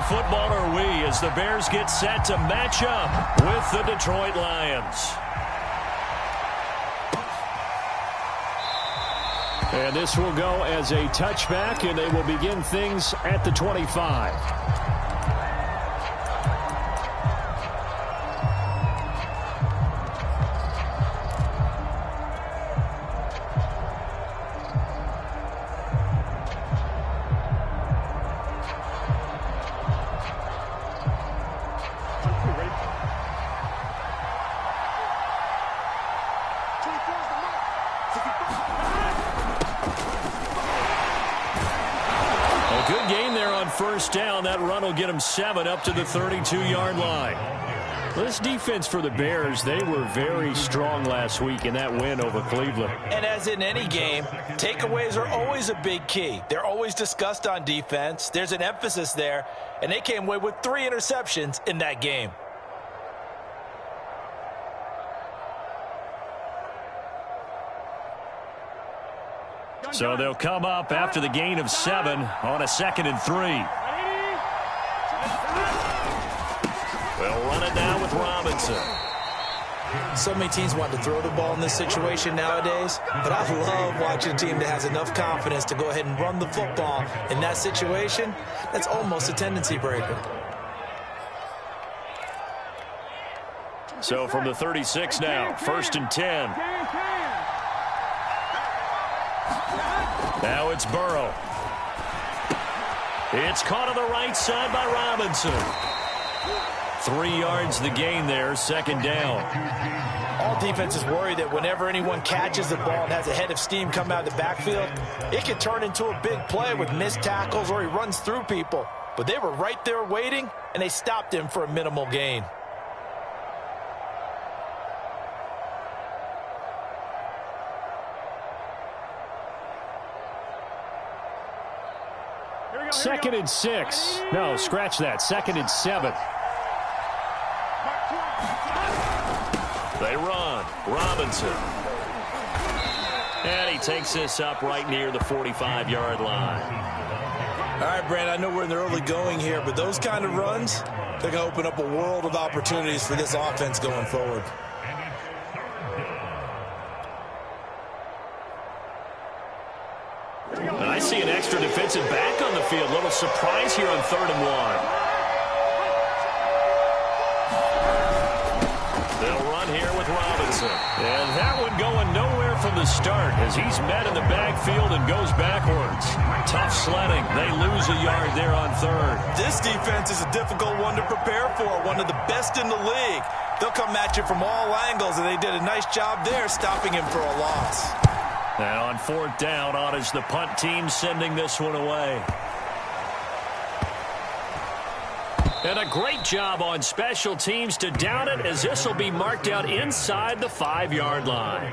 football are we as the Bears get set to match up with the Detroit Lions? And this will go as a touchback, and they will begin things at the 25. Good game there on first down. That run will get them 7 up to the 32-yard line. This defense for the Bears, they were very strong last week in that win over Cleveland. And as in any game, takeaways are always a big key. They're always discussed on defense. There's an emphasis there, and they came away with 3 interceptions in that game. So they'll come up after the gain of 7 on a 2nd and 3. We'll run it now with Robinson. So many teams want to throw the ball in this situation nowadays, but I love watching a team that has enough confidence to go ahead and run the football in that situation. That's almost a tendency breaker. So from the 36 now, 1st and 10. Now it's Burrow. It's caught on the right side by Robinson. 3 yards the gain there, 2nd down. All defenses worry that whenever anyone catches the ball and has a head of steam come out of the backfield, it can turn into a big play with missed tackles or he runs through people. But they were right there waiting, and they stopped him for a minimal gain. Second and 6. No, scratch that. 2nd and 7. They run. Robinson. And he takes this up right near the 45-yard line. All right, Brand, I know we're in the early going here, but those kind of runs, they're going to open up a world of opportunities for this offense going forward. I see an extra defensive back on the field. Little surprise here on 3rd and 1. They'll run here with Robinson. And that one going nowhere from the start as he's met in the backfield and goes backwards. Tough sledding. They lose a yard there on 3rd. This defense is a difficult one to prepare for, one of the best in the league. They'll come at you from all angles, and they did a nice job there stopping him for a loss. And on 4th down, on is the punt team sending this one away. And a great job on special teams to down it as this will be marked out inside the 5-yard line.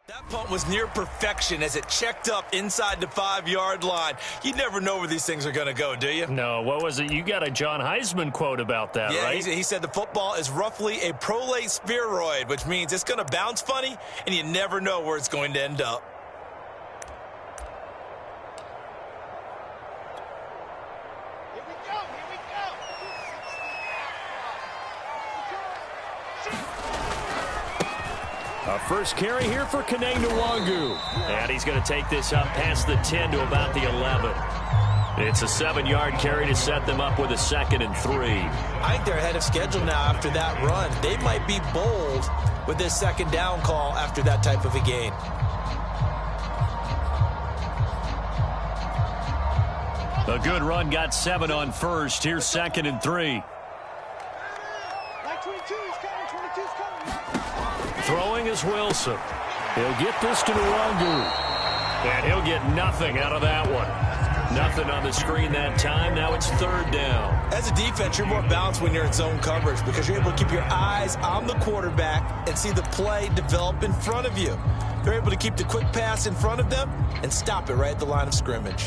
That punt was near perfection as it checked up inside the 5-yard line. You never know where these things are going to go, do you? No, what was it? You got a John Heisman quote about that, right? Yeah, he said the football is roughly a prolate spheroid, which means it's going to bounce funny, and you never know where it's going to end up. A first carry here for Kaneng-Nwangu. And he's going to take this up past the 10 to about the 11. It's a 7-yard carry to set them up with a 2nd and 3. I think they're ahead of schedule now after that run. They might be bold, with this second down call after that type of a gain. A good run got 7 on first. Here's 2nd and 3. Throwing is Wilson. He'll get this to Nwangu. And he'll get nothing out of that one. Nothing on the screen that time. Now it's 3rd down. As a defense, you're more balanced when you're in zone coverage because you're able to keep your eyes on the quarterback and see the play develop in front of you. They're able to keep the quick pass in front of them and stop it right at the line of scrimmage.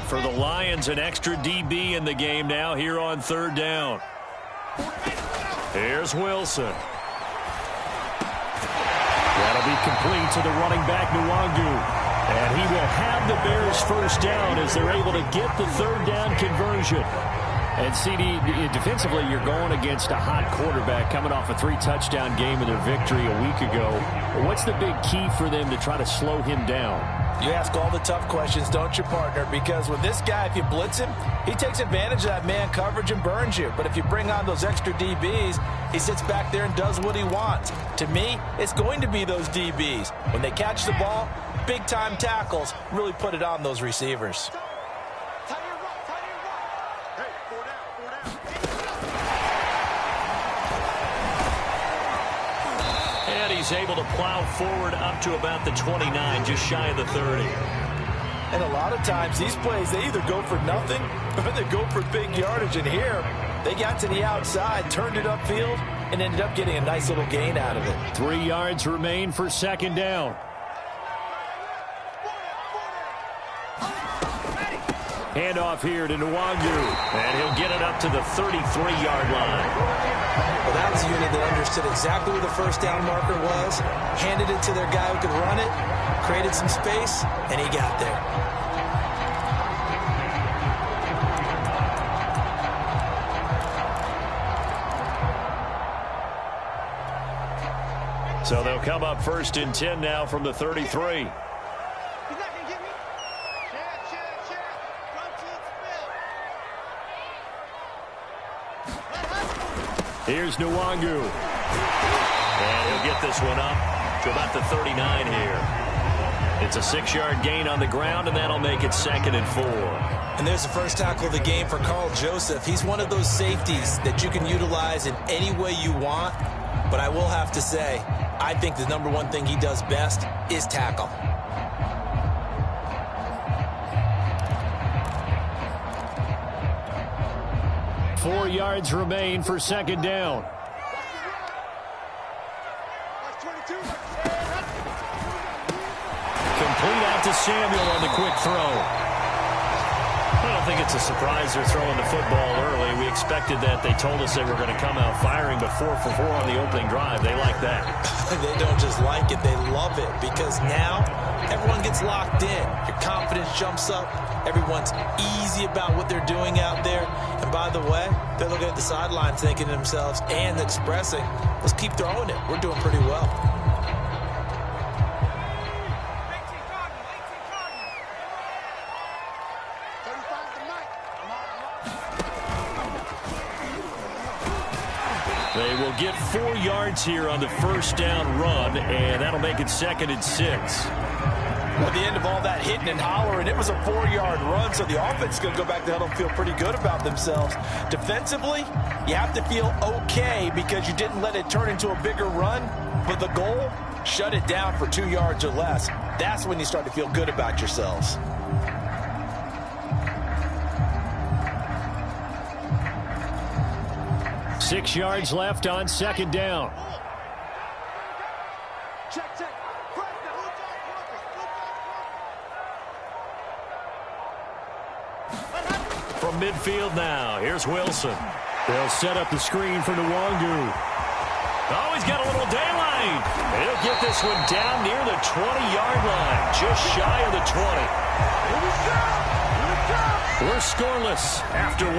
For the Lions, an extra DB in the game now here on 3rd down. Here's Wilson. That'll be complete to the running back, Nwangu. And he will have the Bears 1st down as they're able to get the 3rd down conversion. And CD, defensively, you're going against a hot quarterback coming off a 3-touchdown game in their victory a week ago. What's the big key for them to try to slow him down? You ask all the tough questions, don't you, partner? Because with this guy, if you blitz him, he takes advantage of that man coverage and burns you. But if you bring on those extra DBs, he sits back there and does what he wants. To me, it's going to be those DBs. When they catch the ball, big-time tackles really put it on those receivers. He's able to plow forward up to about the 29, just shy of the 30. And a lot of times these plays, they either go for nothing or they go for big yardage. And here, they got to the outside, turned it upfield, and ended up getting a nice little gain out of it. 3 yards remain for 2nd down. Handoff here to Nwangu, and he'll get it up to the 33-yard line. Well, that was a unit that understood exactly where the 1st down marker was, handed it to their guy who could run it, created some space, and he got there. So they'll come up 1st and 10 now from the 33. Here's Nwangu. And he'll get this one up to about the 39 here. It's a 6-yard gain on the ground, and that'll make it 2nd and 4. And there's the first tackle of the game for Carl Joseph. He's one of those safeties that you can utilize in any way you want. But I will have to say, I think the number one thing he does best is tackle. Four yards remain for 2nd down. Complete out to Samuel on the quick throw. I don't think it's a surprise they're throwing the football early. We expected that. They told us they were going to come out firing, but 4 for 4 on the opening drive. They like that. They don't just like it, they love it, because now everyone gets locked in. Your confidence jumps up. Everyone's easy about what they're doing out there. And by the way, they're looking at the sidelines thinking to themselves and expressing, let's keep throwing it. We're doing pretty well. They will get 4 yards here on the 1st down run, and that'll make it 2nd and 6. At the end of all that hitting and hollering, it was a 4-yard run, so the offense is going to go back to huddle and feel pretty good about themselves. Defensively, you have to feel okay because you didn't let it turn into a bigger run, but the goal, shut it down for 2 yards or less. That's when you start to feel good about yourselves. Six yards left on 2nd down. From midfield now, here's Wilson. They'll set up the screen for Nwangu. Oh, he's got a little daylight. He'll get this one down near the 20-yard line, just shy of the 20. We're scoreless after 1.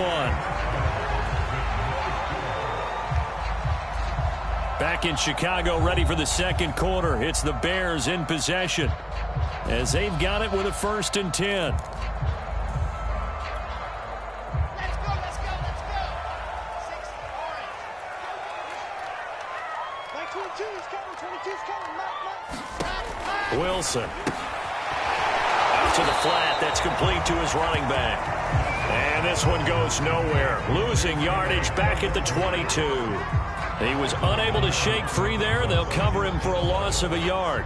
Back in Chicago, ready for the 2nd quarter. It's the Bears in possession. as they've got it with a 1st and 10. Wilson. Out to the flat. That's complete to his running back. And this one goes nowhere. Losing yardage back at the 22. He was unable to shake free there. They'll cover him for a loss of a yard.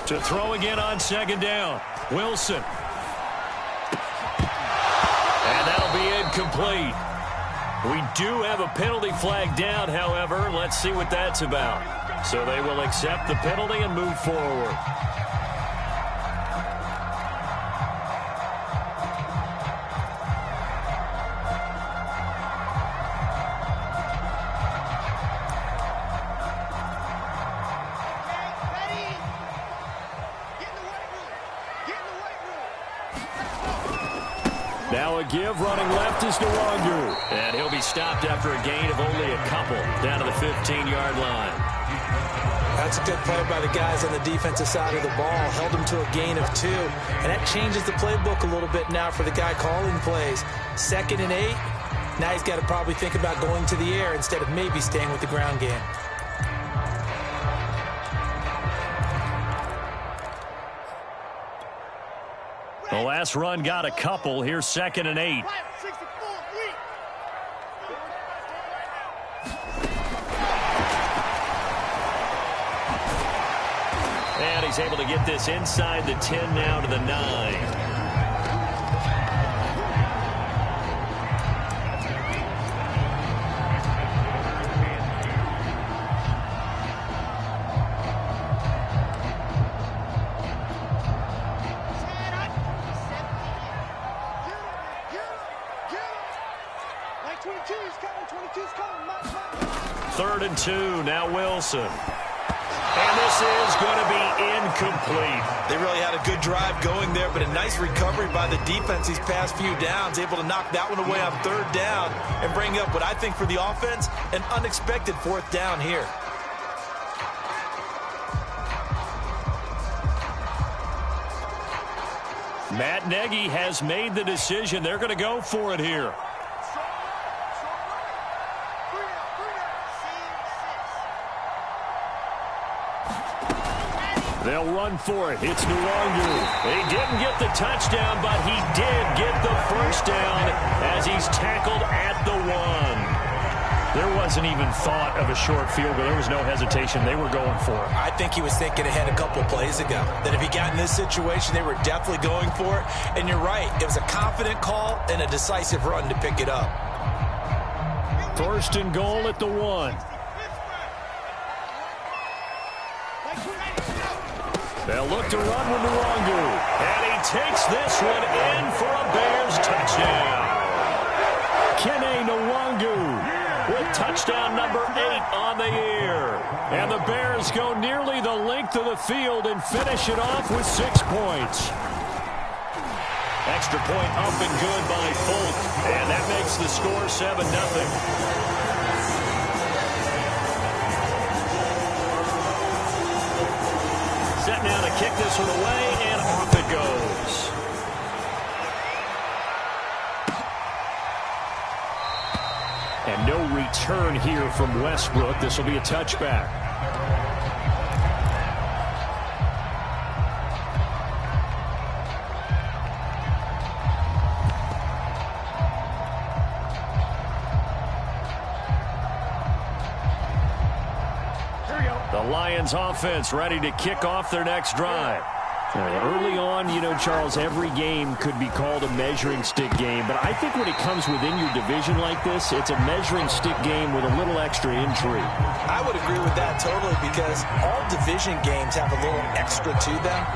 To throw again on 2nd down. Wilson. And that'll be incomplete. We do have a penalty flag down, however. Let's see what that's about. So they will accept the penalty and move forward. Now a give, running left is Nwangu. And he'll be stopped after a gain of only a couple down to the 15-yard line. That's a good play by the guys on the defensive side of the ball. Held him to a gain of 2. And that changes the playbook a little bit now for the guy calling plays. 2nd and 8. Now he's got to probably think about going to the air instead of maybe staying with the ground game. The last run got a couple. Here's 2nd and 8. And he's able to get this inside the 10 now to the 9. Third and 2, now Wilson. And this is going to be incomplete. They really had a good drive going there, but a nice recovery by the defense these past few downs, able to knock that one away on 3rd down and bring up what I think for the offense, an unexpected 4th down here. Matt Nagy has made the decision. They're going to go for it here. They'll run for it. It's Nwangu. He didn't get the touchdown, but he did get the 1st down as he's tackled at the 1. There wasn't even thought of a short field goal. There was no hesitation. They were going for it. I think he was thinking ahead a couple plays ago, that if he got in this situation, they were definitely going for it. And you're right. It was a confident call and a decisive run to pick it up. 1st and goal at the 1. They'll look to run with Nwangu. And he takes this one in for a Bears touchdown. Kene Nwangu with touchdown number 8 on the year. And the Bears go nearly the length of the field and finish it off with 6 points. Extra point up and good by Folk. And that makes the score 7-0. Set now to kick this one away, and off it goes. And no return here from Westbrook. This will be a touchback. The Lions offense ready to kick off their next drive. Early on, you know, Charles, every game could be called a measuring stick game. But I think when it comes within your division like this, it's a measuring stick game with a little extra intrigue. I would agree with that totally, because all division games have a little extra to them.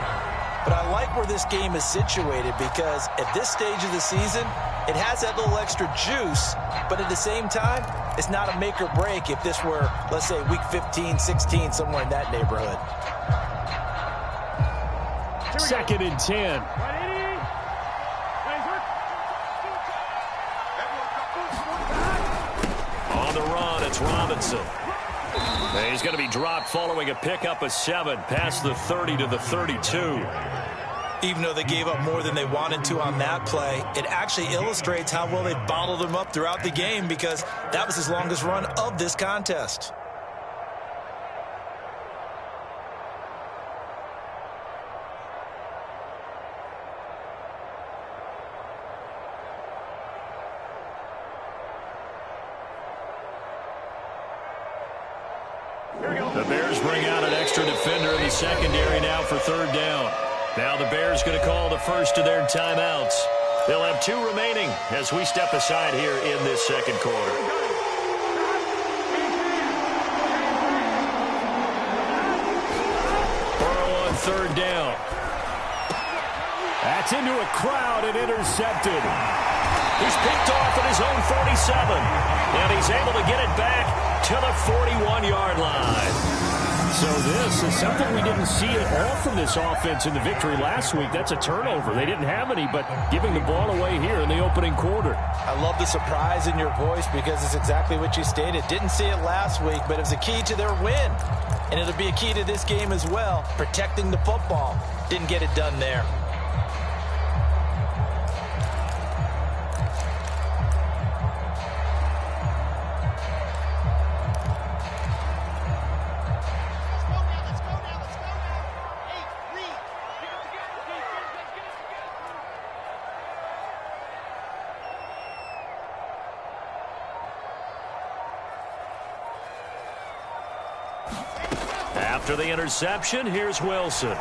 But I like where this game is situated, because at this stage of the season, it has that little extra juice, but at the same time, it's not a make or break if this were, let's say, week 15, 16, somewhere in that neighborhood. 2nd and 10. On the run, it's Robinson. And he's going to be dropped following a pickup of 7 past the 30 to the 32. Even though they gave up more than they wanted to on that play, it actually illustrates how well they bottled them up throughout the game, because that was his longest run of this contest. The Bears bring out an extra defender in the secondary now for 3rd down. Now the Bears going to call the first of their timeouts. They'll have 2 remaining as we step aside here in this second quarter. Burrow on 3rd down. That's into a crowd and intercepted. He's picked off at his own 47. And he's able to get it back to the 41-yard line. So this is something we didn't see at all from this offense in the victory last week. That's a turnover. They didn't have any, but giving the ball away here in the opening quarter. I love the surprise in your voice, because it's exactly what you stated. Didn't see it last week, but it was a key to their win. And it'll be a key to this game as well, protecting the football. Didn't get it done there. After the interception, here's Wilson. Oh,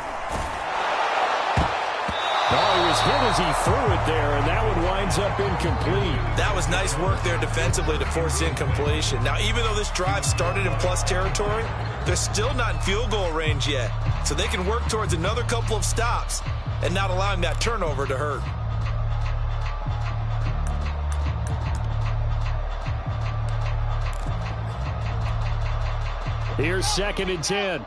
he was hit as he threw it there, and that one winds up incomplete. That was nice work there defensively to force incompletion. Now, even though this drive started in plus territory, they're still not in field goal range yet. So they can work towards another couple of stops and not allowing that turnover to hurt. Here's 2nd and 10.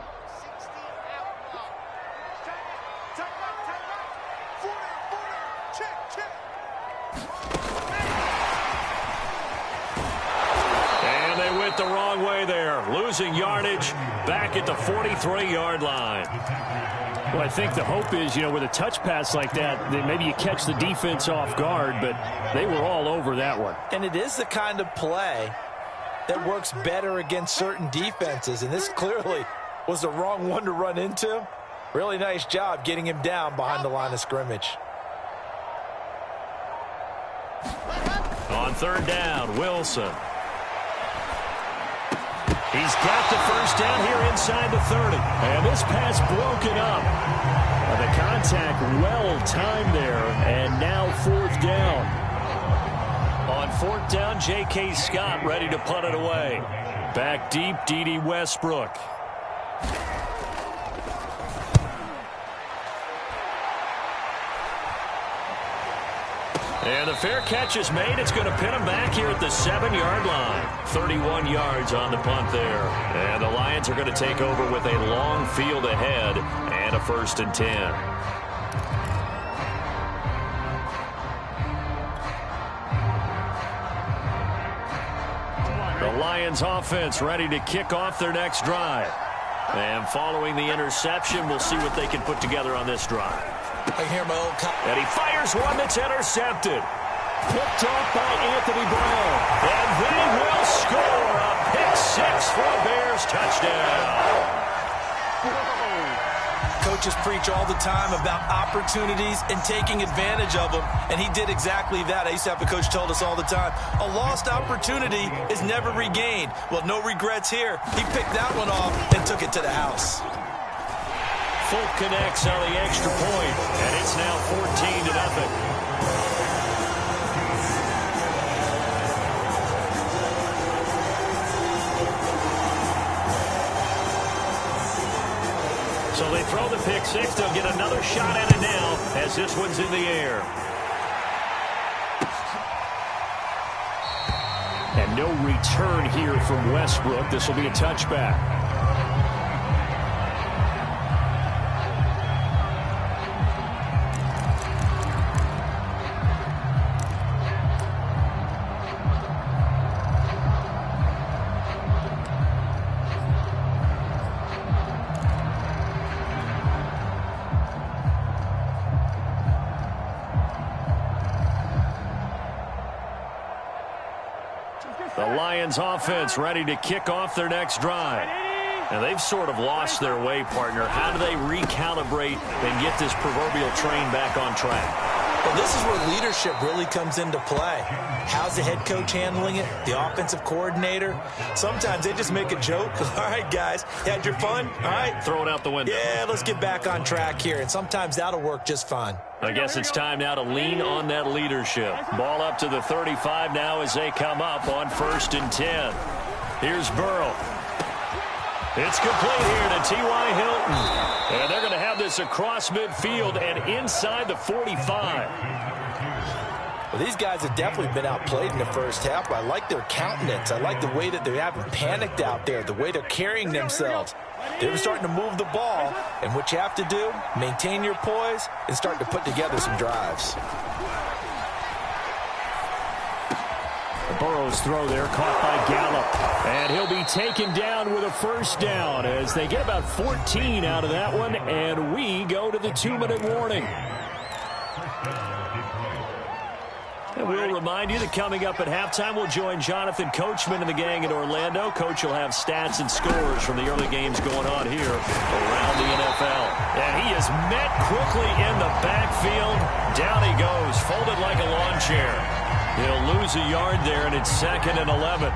And they went the wrong way there, losing yardage back at the 43-yard line. Well, I think the hope is, with a touch pass like that maybe you catch the defense off guard, but they were all over that one. And it is the kind of play that works better against certain defenses, and this clearly was the wrong one to run into. Really nice job getting him down behind the line of scrimmage. On 3rd down, Wilson. He's got the first down here inside the 30. And this pass broken up. The contact well timed there, and now 4th down. On 4th down, J.K. Scott ready to punt it away. Back deep, D.D. Westbrook. And the fair catch is made. It's going to pin him back here at the 7-yard line. 31 yards on the punt there. And the Lions are going to take over with a long field ahead and a 1st and 10. The Lions offense ready to kick off their next drive. And following the interception, we'll see what they can put together on this drive. I hear my old and he fires one that's intercepted. Picked off by Anthony Brown. And they will score a pick-6 for a Bears touchdown. Coaches preach all the time about opportunities and taking advantage of them, and he did exactly that. I used to have a coach told us all the time, a lost opportunity is never regained. Well, no regrets here. He picked that one off and took it to the house. Folk connects on the extra point, and it's now 14-0. So they throw the pick-6. They'll get another shot at it now as this one's in the air. And no return here from Westbrook. This will be a touchback. Lions offense ready to kick off their next drive. And they've sort of lost their way, partner. How do they recalibrate and get this proverbial train back on track? Well, this is where leadership really comes into play. How's the head coach handling it? The offensive coordinator? Sometimes they just make a joke. All right, guys, you had your fun? All right. Throw it out the window. Yeah, let's get back on track here. And sometimes that'll work just fine. I guess it's time now to lean on that leadership. Ball up to the 35 now as they come up on 1st and 10. Here's Burrow. It's complete here to T.Y. Hilton. And they're going to have this across midfield and inside the 45. Well, these guys have definitely been outplayed in the first half, but I like their countenance. I like the way that they haven't panicked out there, the way they're carrying themselves. They're starting to move the ball, and what you have to do, maintain your poise and start to put together some drives. Burrow's throw there, caught by Gallup. And he'll be taken down with a first down as they get about 14 out of that one, and we go to the 2-minute warning. And we'll remind you that coming up at halftime, we'll join Jonathan Coachman and the gang in Orlando. Coach will have stats and scores from the early games going on here around the NFL. And he is met quickly in the backfield. Down he goes, folded like a lawn chair. He'll lose a yard there, and it's 2nd and 11.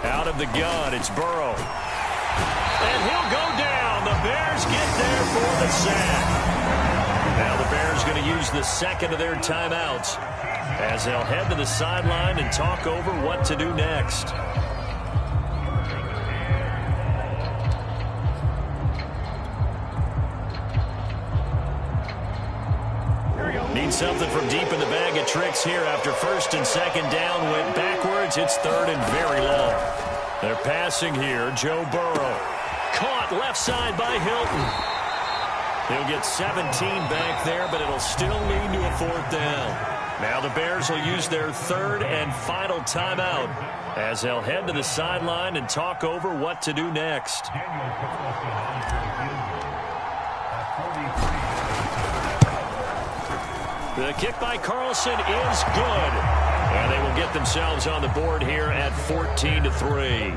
Out of the gun, it's Burrow. And he'll go down. The Bears get there for the sack. Now the Bears going to use the second of their timeouts as they'll head to the sideline and talk over what to do next. Need something from deep in the bag of tricks here after 1st and 2nd down. Went backwards. It's 3rd and very long. They're passing here. Joe Burrow. Caught left side by Hilton. He'll get 17 back there, but it'll still lead to a 4th down. Now the Bears will use their 3rd and final timeout as they'll head to the sideline and talk over what to do next. The kick by Carlson is good. And they will get themselves on the board here at 14-3.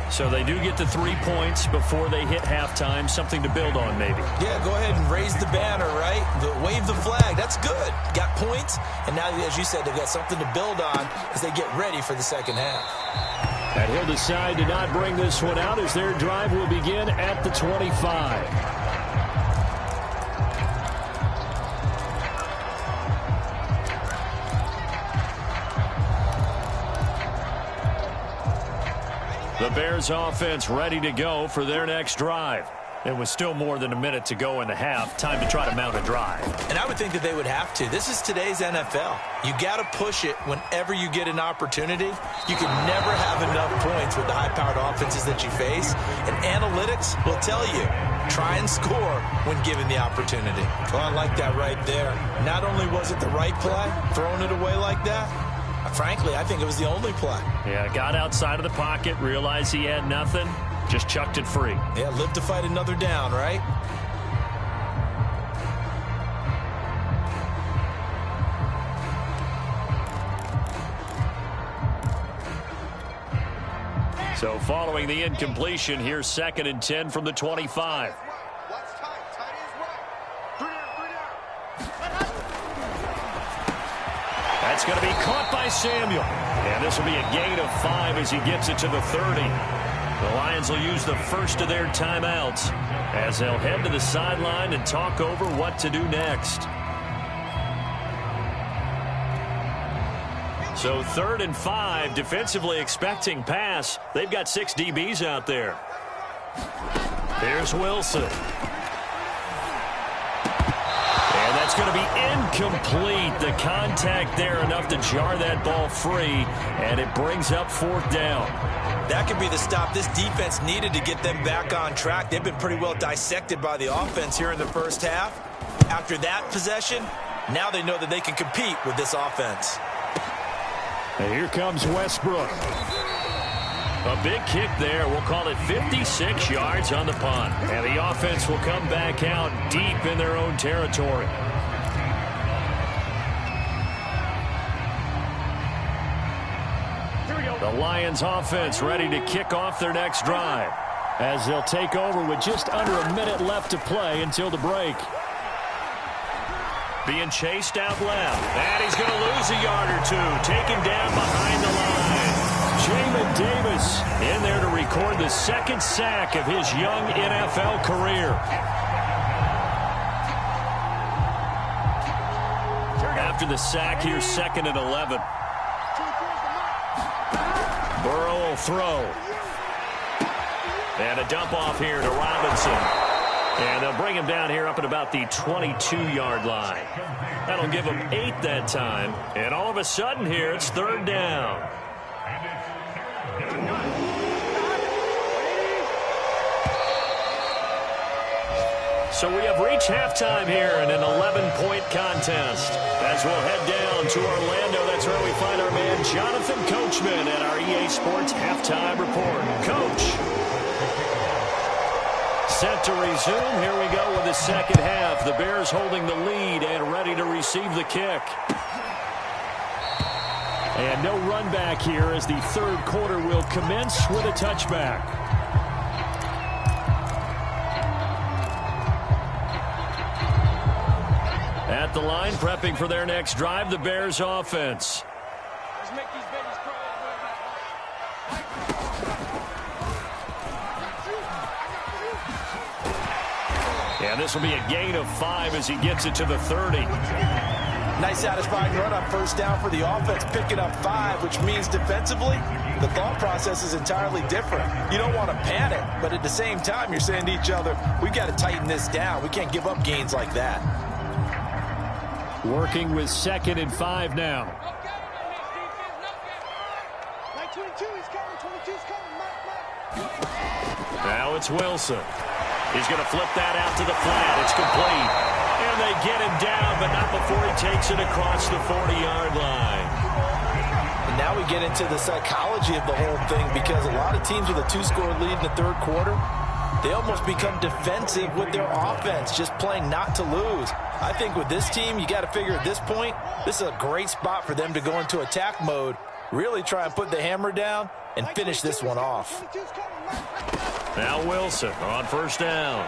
So they do get the 3 points before they hit halftime. Something to build on, maybe. Yeah, go ahead and raise the banner, right? Wave the flag. That's good. Got points, and now, as you said, they've got something to build on as they get ready for the second half. And he'll decide to not bring this one out as their drive will begin at the 25. The Bears offense ready to go for their next drive. It was still more than a minute to go in the half. Time to try to mount a drive. And I would think that they would have to. This is today's NFL. You got to push it whenever you get an opportunity. You can never have enough points with the high-powered offenses that you face. And analytics will tell you, try and score when given the opportunity. Well, I like that right there. Not only was it the right play, throwing it away like that, frankly, I think it was the only play. Yeah, got outside of the pocket, realized he had nothing, just chucked it free. Yeah, live to fight another down, right? So following the incompletion, here's 2nd and 10 from the 25. That's going to be caught by Samuel. And this will be a gain of 5 as he gets it to the 30. The Lions will use the first of their timeouts as they'll head to the sideline and talk over what to do next. So 3rd and 5, defensively expecting pass. They've got 6 DBs out there. Here's Wilson. And that's going to be incomplete. The contact there enough to jar that ball free, and it brings up 4th down. That could be the stop this defense needed to get them back on track. They've been pretty well dissected by the offense here in the first half. After that possession, now they know that they can compete with this offense. And here comes Westbrook. A big kick there. We'll call it 56 yards on the punt. And the offense will come back out deep in their own territory. The Lions offense ready to kick off their next drive, as they'll take over with just under a minute left to play until the break. Being chased out left. And he's going to lose a yard or two. Taken down behind the line. Jamin Davis in there to record the second sack of his young NFL career. After the sack, here's 2nd and 11. Burrow will throw. And a dump off here to Robinson. And they'll bring him down here up at about the 22-yard line. That'll give him 8 that time. And all of a sudden here, it's 3rd down. So we have reached halftime here in an 11-point contest. As we'll head down to Orlando, that's where we find our man Jonathan Coachman at our EA Sports Halftime Report. Coach. Set to resume. Here we go with the second half. The Bears holding the lead and ready to receive the kick. And no run back here as the 3rd quarter will commence with a touchback. At the line, prepping for their next drive, the Bears offense. Let's make these babies cry. And this will be a gain of 5 as he gets it to the 30. Nice satisfying run on 1st down for the offense, picking up 5, which means defensively, the thought process is entirely different. You don't want to panic, but at the same time, you're saying to each other, we've got to tighten this down. We can't give up gains like that. Working with 2nd and 5 now. Now it's Wilson. He's going to flip that out to the flat. It's complete. And they get him down, but not before he takes it across the 40-yard line. And now we get into the psychology of the whole thing, because a lot of teams with a 2-score lead in the 3rd quarter, they almost become defensive with their offense, just playing not to lose. I think with this team, you got to figure at this point, this is a great spot for them to go into attack mode, really try and put the hammer down and finish this one off. Now Wilson on 1st down.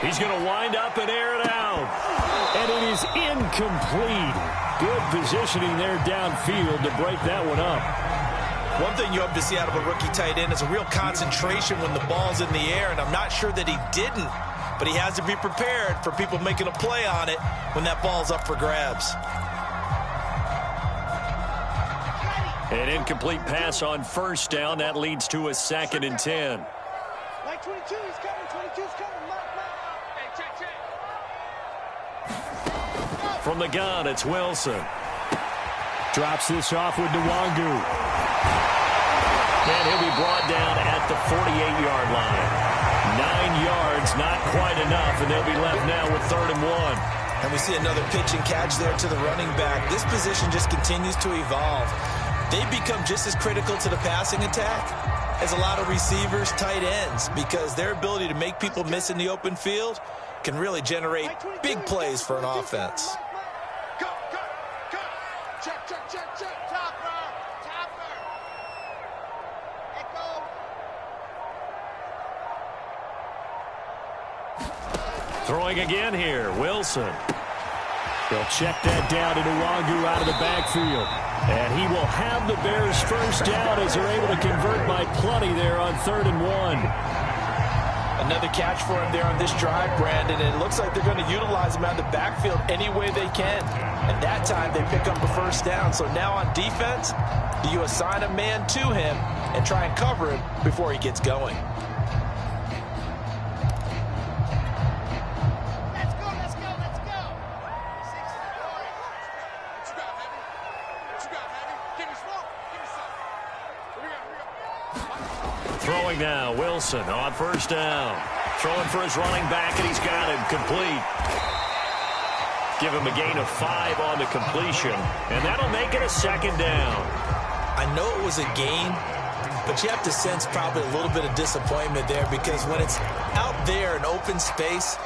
He's going to wind up and air it out. And it is incomplete. Good positioning there downfield to break that one up. One thing you hope to see out of a rookie tight end is a real concentration when the ball's in the air, and I'm not sure that he didn't, but he has to be prepared for people making a play on it when that ball's up for grabs. An incomplete pass on 1st down. That leads to a 2nd and 10. Like 22, he's coming. 22's coming. Hey, check. From the gun, it's Wilson. Drops this off with Nwangu. And he'll be brought down at the 48-yard line. 9 yards, not quite enough, and they'll be left now with 3rd and 1. And we see another pitch and catch there to the running back. This position just continues to evolve. They become just as critical to the passing attack as a lot of receivers, tight ends, because their ability to make people miss in the open field can really generate big plays for an offense. Go. Check. Topper. Echo. Throwing again here, Wilson. They'll check that down to Nwangu out of the backfield. And he will have the Bears 1st down as they're able to convert by plenty there on 3rd and 1. Another catch for him there on this drive, Brandon, and it looks like they're going to utilize him out of the backfield any way they can. And that time they pick up a 1st down. So now on defense, do you assign a man to him and try and cover him before he gets going? Throwing now, Wilson on 1st down. Throwing for his running back, and he's got him complete. Give him a gain of 5 on the completion, and that'll make it a 2nd down. I know it was a gain, but you have to sense probably a little bit of disappointment there because when it's out there in open space,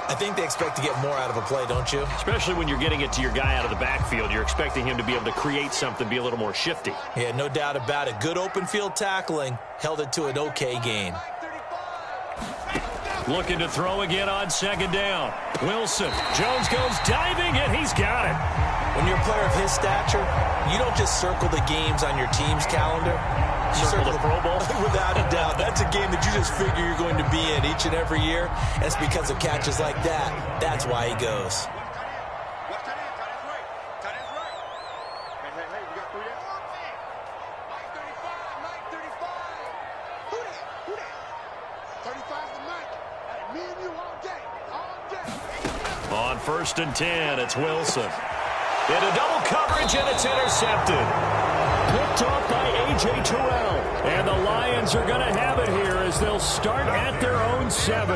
I think they expect to get more out of a play, don't you? Especially when you're getting it to your guy out of the backfield. You're expecting him to be able to create something, be a little more shifty. Yeah, no doubt about it. Good open field tackling held it to an okay gain. Looking to throw again on second down. Wilson. Jones goes diving, and he's got it. When you're a player of his stature, you don't just circle the games on your team's calendar. You circle the Pro Bowl? Without a doubt. That's a game that you just figure you're going to be in each and every year. And it's because of catches like that. That's why he goes. On 1st and 10, it's Wilson. Into double coverage, and it's intercepted. Picked off by A.J. Terrell. And the Lions are going to have it here as they'll start at their own 7.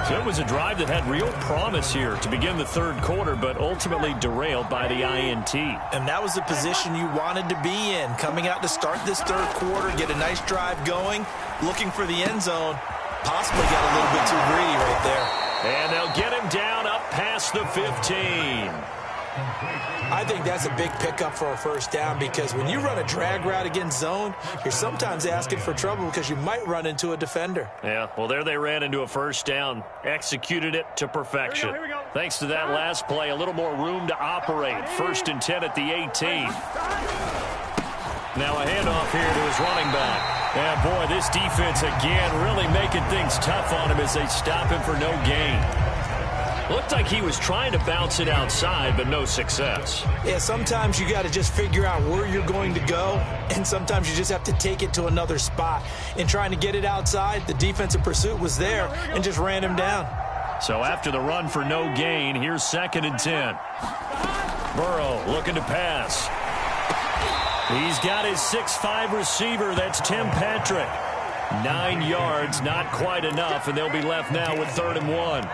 So it was a drive that had real promise here to begin the third quarter, but ultimately derailed by the INT. And that was the position you wanted to be in. Coming out to start this third quarter, get a nice drive going, looking for the end zone. Possibly got a little bit too greedy right there. And they'll get him down up past the 15. I think that's a big pickup for a first down because when you run a drag route against zone, you're sometimes asking for trouble because you might run into a defender. Yeah, well, there they ran into a first down, executed it to perfection. Here we go. Thanks to that last play, a little more room to operate. 1st and 10 at the 18. Now a handoff here to his running back. And, boy, this defense, again, really making things tough on him as they stop him for no gain. Looked like he was trying to bounce it outside, but no success. Yeah, sometimes you got to just figure out where you're going to go, and sometimes you just have to take it to another spot. In trying to get it outside, the defensive pursuit was there and just ran him down. So after the run for no gain, here's 2nd and 10. Burrow looking to pass. He's got his 6'5" receiver. That's Tim Patrick. 9 yards, not quite enough, and they'll be left now with 3rd and 1.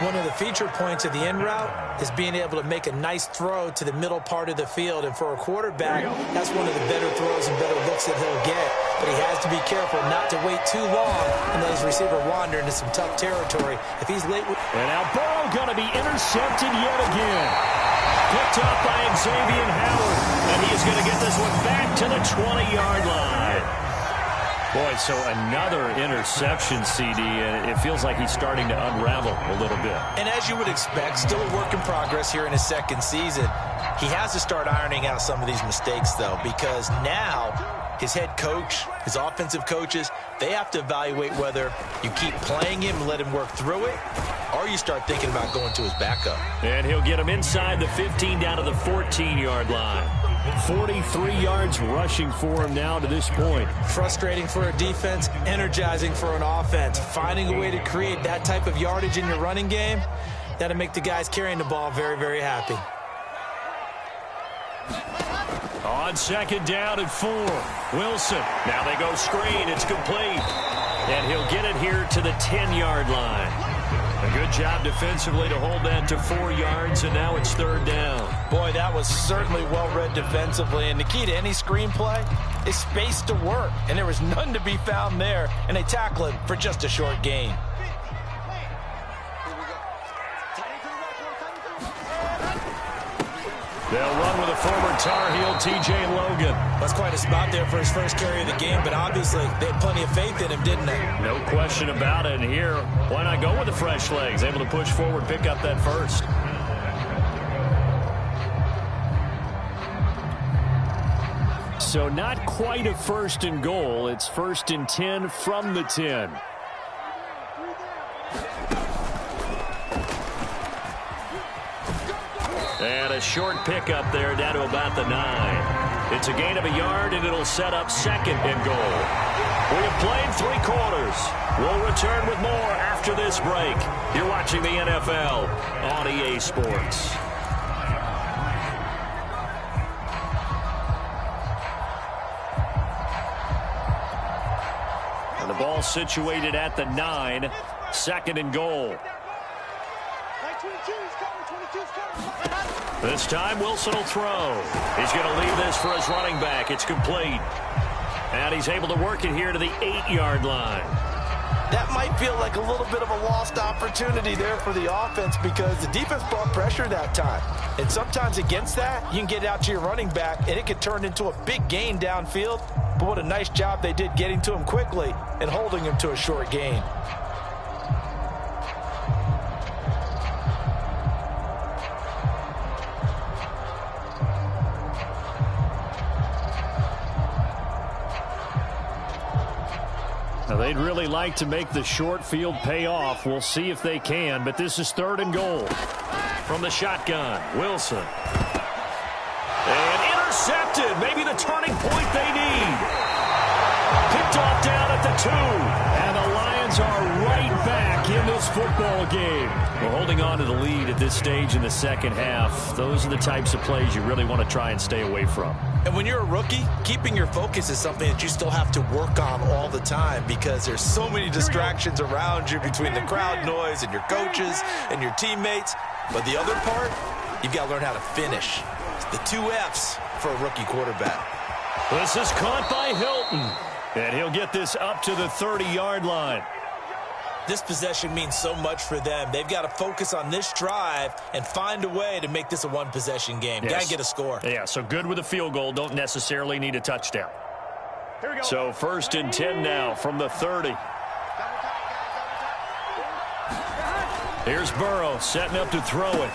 One of the feature points of the end route is being able to make a nice throw to the middle part of the field. And for a quarterback, that's one of the better throws and better looks that he'll get. But he has to be careful not to wait too long and let his receiver wander into some tough territory. If he's late with... And now Burrow going to be intercepted yet again. Picked up by Xavier Howard. And he is going to get this one back to the 20-yard line. Boy, so another interception, CD, and it feels like he's starting to unravel a little bit. And as you would expect, still a work in progress here in his second season. He has to start ironing out some of these mistakes, though, because now his head coach, his offensive coaches, they have to evaluate whether you keep playing him and let him work through it, or you start thinking about going to his backup. And he'll get him inside the 15 down to the 14-yard line. 43 yards rushing for him now to this point. Frustrating for a defense, energizing for an offense. Finding a way to create that type of yardage in your running game, that'll make the guys carrying the ball very, very happy. On 2nd down and 4, Wilson. Now they go screen. It's complete. And he'll get it here to the 10-yard line. A good job defensively to hold that to 4 yards, and now it's 3rd down. Boy, that was certainly well-read defensively, and the key to any screenplay is space to work, and there was none to be found there, and they tackle him for just a short gain. They'll run with a former Tar Heel, T.J. Logan. That's quite a spot there for his first carry of the game, but obviously they had plenty of faith in him, didn't they? No question about it. And here, why not go with the fresh legs? Able to push forward, pick up that first. So not quite a 1st and goal. It's 1st and 10 from the 10. And a short pickup there down to about the 9. It's a gain of a yard, and it'll set up 2nd and goal. We have played 3 quarters. We'll return with more after this break. You're watching the NFL on EA Sports. And the ball situated at the 9. 2nd and goal. This time, Wilson will throw. He's going to leave this for his running back. It's complete. And he's able to work it here to the 8-yard line. That might feel like a little bit of a lost opportunity there for the offense because the defense brought pressure that time. And sometimes against that, you can get out to your running back, and it could turn into a big gain downfield. But what a nice job they did getting to him quickly and holding him to a short gain. Now, they'd really like to make the short field pay off. We'll see if they can, but this is 3rd and goal. From the shotgun, Wilson. And intercepted. Maybe the turning point they need. Picked off down at the 2. And the Lions are right back in this football game. We're holding on to the lead at this stage in the second half. Those are the types of plays you really want to try and stay away from. And when you're a rookie, keeping your focus is something that you still have to work on all the time because there's so many distractions around you between the crowd noise and your coaches and your teammates. But the other part, you've got to learn how to finish. It's the 2 F's for a rookie quarterback. This is caught by Hilton. And he'll get this up to the 30-yard line. This possession means so much for them. They've got to focus on this drive and find a way to make this a one-possession game. Yes. Got to get a score. Yeah, so good with a field goal. Don't necessarily need a touchdown. Here we go. So 1st and 10 now from the 30. Here's Burrow setting up to throw it.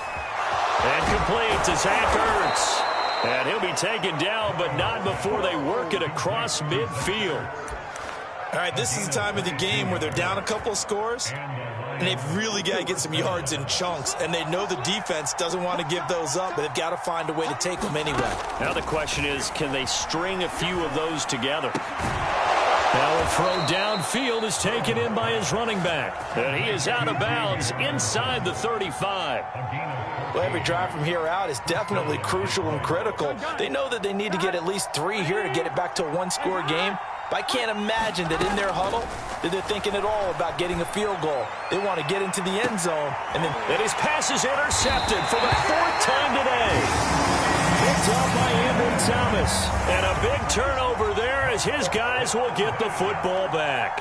And complete to Zach Ertz. And he'll be taken down, but not before they work it across midfield. All right, this is the time of the game where they're down a couple of scores, and they've really got to get some yards in chunks, and they know the defense doesn't want to give those up, but they've got to find a way to take them anyway. Now the question is, can they string a few of those together? Now a throw downfield is taken in by his running back, and he is out of bounds inside the 35. Well, every drive from here out is definitely crucial and critical. They know that they need to get at least 3 here to get it back to a one-score game. But I can't imagine that in their huddle that they're thinking at all about getting a field goal. They want to get into the end zone. And his pass is intercepted for the 4th time today. Picked up by Andrew Thomas. And a big turnover there as his guys will get the football back.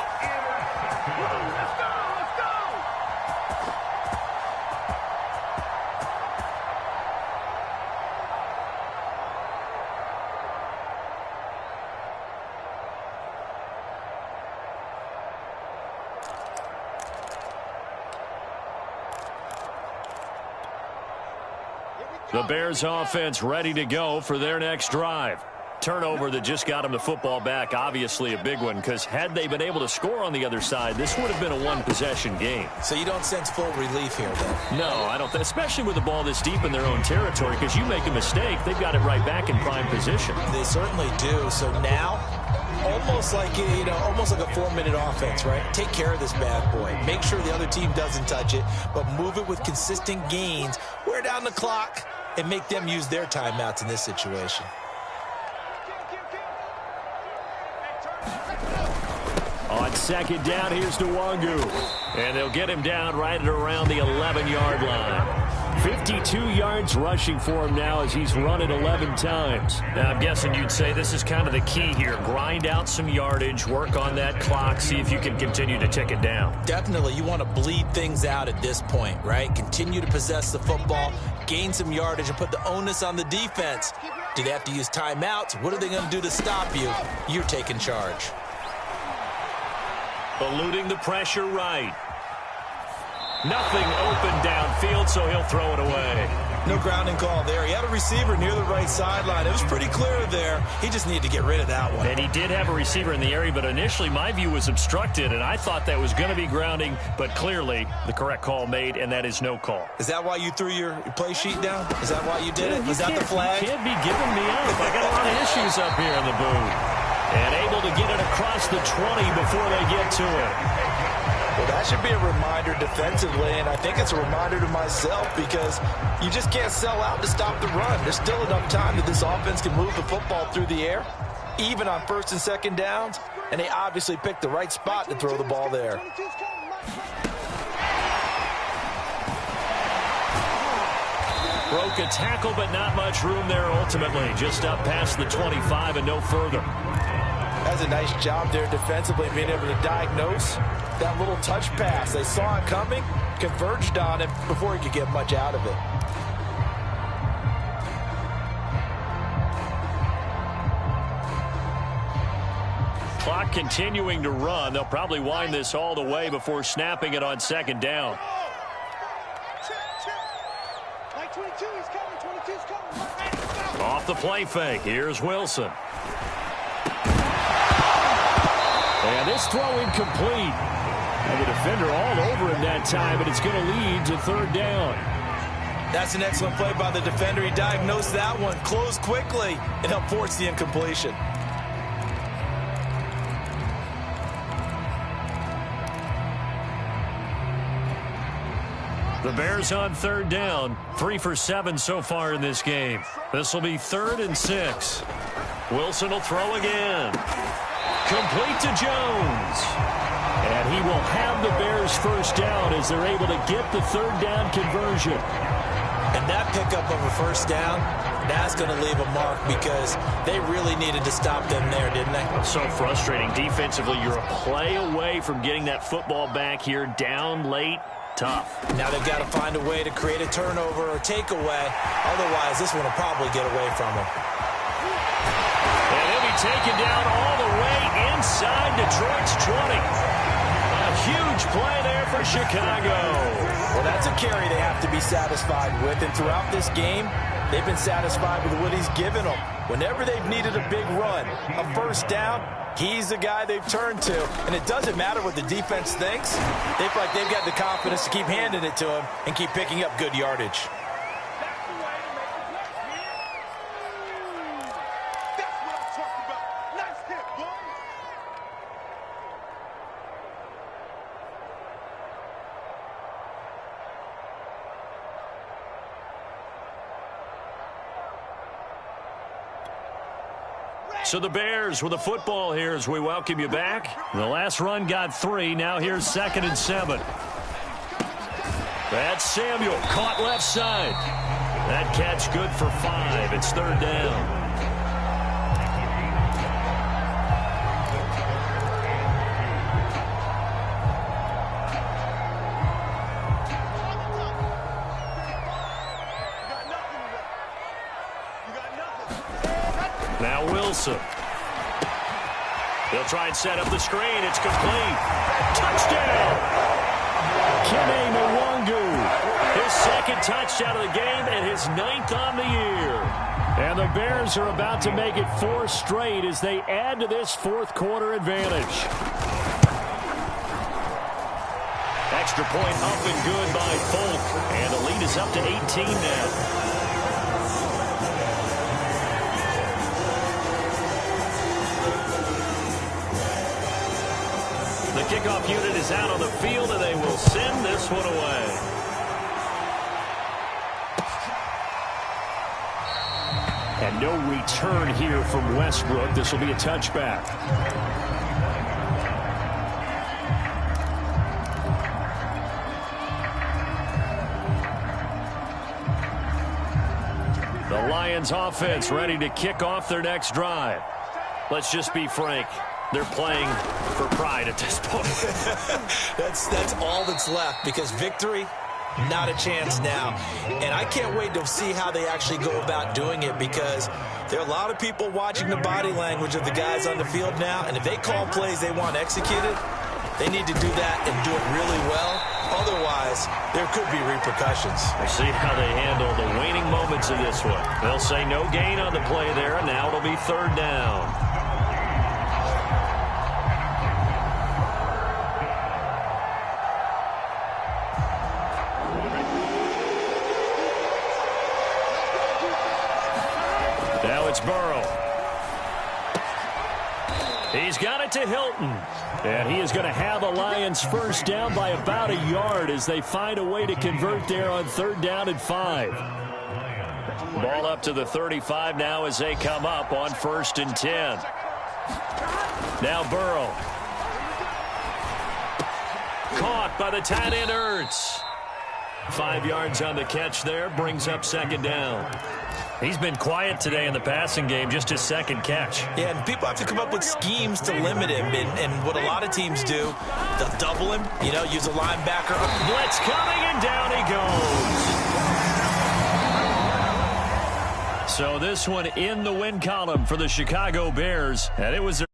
The Bears offense ready to go for their next drive. Turnover that just got them the football back, obviously a big one, because had they been able to score on the other side, this would have been a one-possession game. So you don't sense full relief here, though? No, I don't, especially with the ball this deep in their own territory, because you make a mistake, they've got it right back in prime position. They certainly do. So now, almost like a 4-minute offense, right? Take care of this bad boy. Make sure the other team doesn't touch it, but move it with consistent gains. Wear down the clock and make them use their timeouts in this situation. On 2nd down, here's Nwangu. And they'll get him down right at around the 11-yard line. 52 yards rushing for him now as he's run it 11 times. Now, I'm guessing you'd say this is kind of the key here. Grind out some yardage, work on that clock, see if you can continue to tick it down. Definitely. You want to bleed things out at this point, right? Continue to possess the football, gain some yardage, and put the onus on the defense. Do they have to use timeouts? What are they going to do to stop you? You're taking charge. Eluding the pressure right. Nothing open downfield, so he'll throw it away. No grounding call there. He had a receiver near the right sideline. It was pretty clear there. He just needed to get rid of that one. And he did have a receiver in the area, but initially my view was obstructed, and I thought that was going to be grounding, but clearly the correct call made, and that is no call. Is that why you threw your play sheet down? Is that why you did it? Was that the flag? You can't be giving me up. I got a lot of issues up here in the booth. And able to get it across the 20 before they get to it. Well, that should be a reminder defensively, and I think it's a reminder to myself because you just can't sell out to stop the run. There's still enough time that this offense can move the football through the air, even on 1st and 2nd downs, and they obviously picked the right spot to throw the ball there. Broke a tackle, but not much room there ultimately. Just up past the 25 and no further. That's a nice job there defensively, being able to diagnose that little touch pass. They saw it coming, converged on him before he could get much out of it. Clock continuing to run. They'll probably wind this all the way before snapping it on second down. Off the play fake. Here's Wilson. And this throw incomplete. And the defender all over him that time, and it's going to lead to third down. That's an excellent play by the defender. He diagnosed that one, closed quickly, and helped force the incompletion. The Bears on third down, 3 for 7 so far in this game. This will be 3rd and 6. Wilson will throw again. Complete to Jones. And he will have the Bears first down as they're able to get the third down conversion. And that pickup of a first down, that's going to leave a mark because they really needed to stop them there, didn't they? So frustrating. Defensively, you're a play away from getting that football back here down late. Tough. Now they've got to find a way to create a turnover or takeaway. Otherwise, this one will probably get away from them. And he'll be taken down all the way inside Detroit's 20. A huge play there for Chicago. Well, that's a carry they have to be satisfied with. And throughout this game, they've been satisfied with what he's given them. Whenever they've needed a big run, a first down, he's the guy they've turned to. And it doesn't matter what the defense thinks. They feel like they've got the confidence to keep handing it to him and keep picking up good yardage. So the Bears with the football here as we welcome you back. The last run got 3. Now here's 2nd and 7. That's Samuel caught left side. That catch good for 5. It's third down. Now Wilson. He'll try and set up the screen. It's complete. Touchdown! Kene Nwangu. His 2nd touchdown of the game and his 9th on the year. And the Bears are about to make it 4 straight as they add to this 4th quarter advantage. Extra point up and good by Folk. And the lead is up to 18 now. The kickoff unit is out on the field, and they will send this one away. And no return here from Westbrook. This will be a touchback. The Lions offense ready to kick off their next drive. Let's just be frank. They're playing for pride at this point. That's all that's left because victory, not a chance now. And I can't wait to see how they actually go about doing it because there are a lot of people watching the body language of the guys on the field now. And if they call plays they want executed, they need to do that and do it really well. Otherwise, there could be repercussions. We'll see how they handle the waning moments of this one. They'll say no gain on the play there, and now it'll be third down. Now it's Burrow. He's got it to Hilton. And he is going to have the Lions first down by about a yard as they find a way to convert there on third down and 5. Ball up to the 35 now as they come up on 1st and 10. Now Burrow. Caught by the tight end Ertz. 5 yards on the catch there, brings up second down. He's been quiet today in the passing game, just his second catch. Yeah, and people have to come up with schemes to limit him. And what a lot of teams do, they'll double him, use a linebacker. Blitz coming, and down he goes. So this one in the win column for the Chicago Bears. And it was their